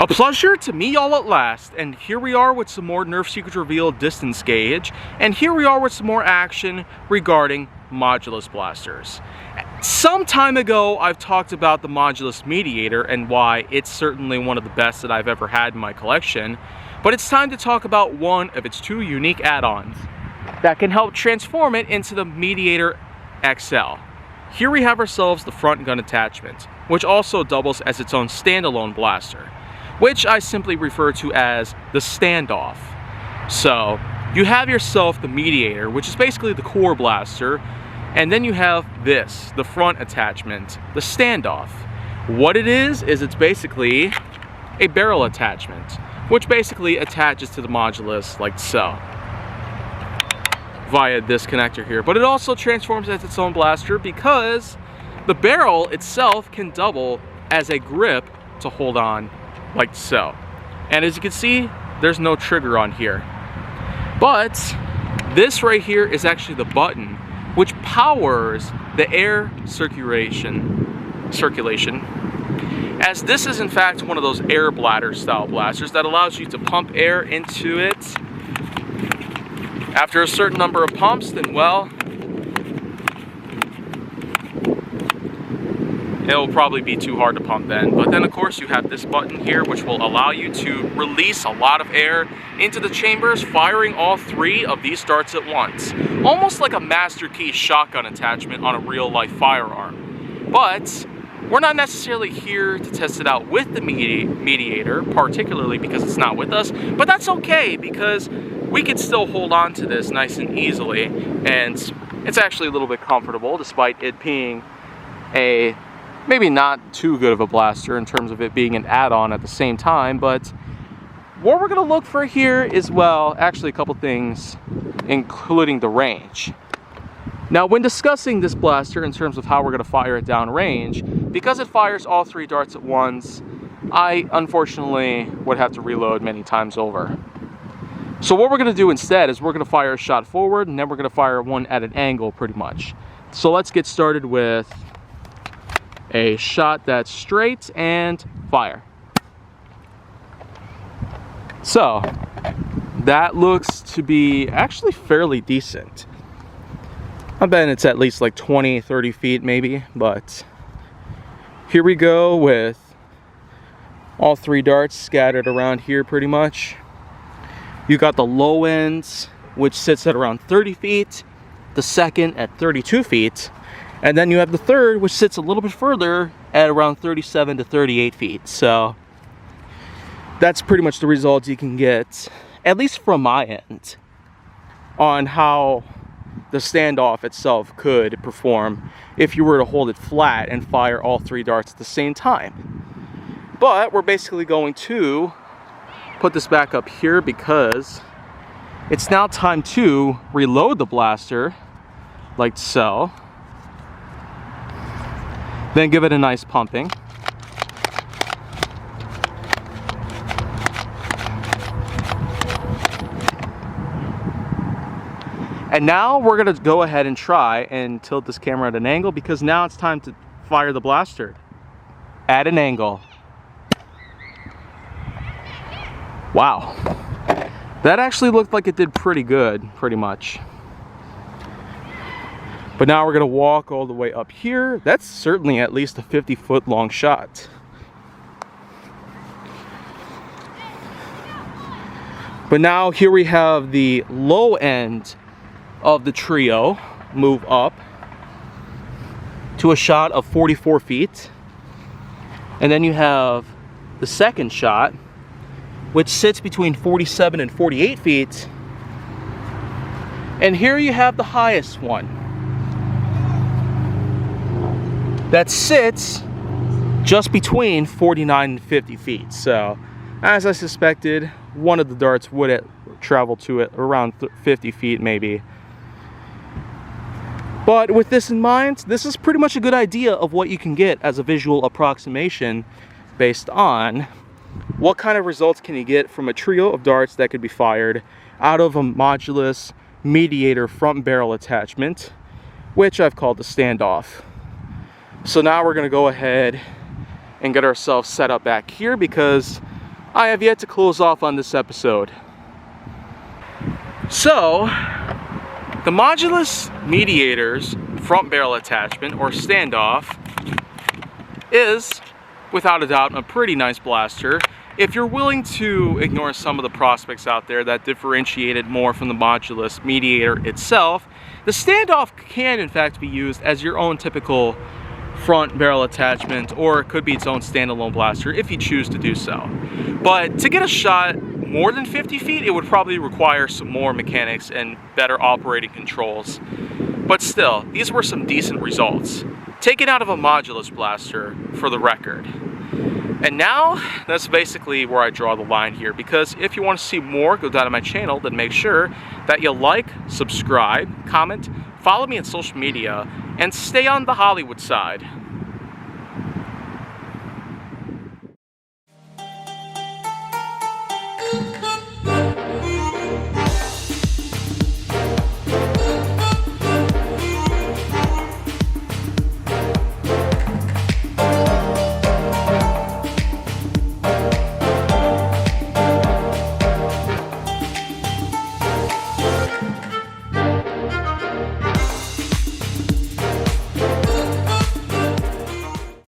A pleasure to meet y'all at last, and here we are with some more Nerf Secret Reveal distance gauge, and here we are with some more action regarding modulus blasters. Some time ago I've talked about the modulus mediator and why it's certainly one of the best that I've ever had in my collection, but it's time to talk about one of its two unique add-ons that can help transform it into the Mediator XL. Here we have ourselves the front gun attachment, which also doubles as its own standalone blaster, which I simply refer to as the standoff. So you have yourself the Mediator, which is basically the core blaster, and then you have this, the front attachment, the standoff. What it is it's basically a barrel attachment, which basically attaches to the modulus like so, via this connector here. But it also transforms as its own blaster because the barrel itself can double as a grip to hold on like so. And as you can see, there's no trigger on here. But this right here is actually the button which powers the air circulation, as this is in fact one of those air bladder style blasters that allows you to pump air into it. After a certain number of pumps, then well, it'll probably be too hard to pump then. But then of course you have this button here which will allow you to release a lot of air into the chambers, firing all three of these darts at once. Almost like a Master Key shotgun attachment on a real life firearm. But we're not necessarily here to test it out with the Mediator, particularly because it's not with us, but that's okay because we can still hold on to this nice and easily, and it's actually a little bit comfortable despite it being a maybe not too good of a blaster in terms of it being an add-on at the same time. But what we're going to look for here is, well, actually a couple things, including the range. Now, when discussing this blaster in terms of how we're going to fire it down range, because it fires all three darts at once, I unfortunately would have to reload many times over. So what we're going to do instead is we're going to fire a shot forward, and then we're going to fire one at an angle pretty much. So let's get started with a shot that's straight and fire. So that looks to be actually fairly decent. I bet it's at least like 20-30 feet maybe, but here we go with all three darts scattered around here pretty much. You got the low ends, which sits at around 30 feet, the second at 32 feet, and then you have the third, which sits a little bit further at around 37 to 38 feet. So that's pretty much the results you can get, at least from my end, on how the standoff itself could perform if you were to hold it flat and fire all three darts at the same time. But we're basically going to put this back up here because it's now time to reload the blaster like so. Then give it a nice pumping. And now we're gonna go ahead and try and tilt this camera at an angle because now it's time to fire the blaster at an angle. Wow, that actually looked like it did pretty good, pretty much. But now we're gonna walk all the way up here. That's certainly at least a 50-foot long shot. But now here we have the low end of the trio move up to a shot of 44 feet. And then you have the second shot, which sits between 47 and 48 feet. And here you have the highest one that sits just between 49 and 50 feet. So, as I suspected, one of the darts would travel to it around 50 feet maybe. But with this in mind, this is pretty much a good idea of what you can get as a visual approximation based on what kind of results can you get from a trio of darts that could be fired out of a modulus Mediator front barrel attachment, which I've called the standoff. So now we're going to go ahead and get ourselves set up back here because I have yet to close off on this episode. So, the Modulus Mediator's front barrel attachment, or standoff, is, without a doubt, a pretty nice blaster. If you're willing to ignore some of the prospects out there that differentiate it more from the Modulus Mediator itself, the standoff can in fact be used as your own typical front barrel attachment, or it could be its own standalone blaster if you choose to do so. But to get a shot more than 50 feet, it would probably require some more mechanics and better operating controls. But still, these were some decent results, taken out of a Modulus blaster for the record. And now, that's basically where I draw the line here, because if you want to see more go down to my channel, then make sure that you like, subscribe, comment, follow me on social media, and stay on the Hollywood side.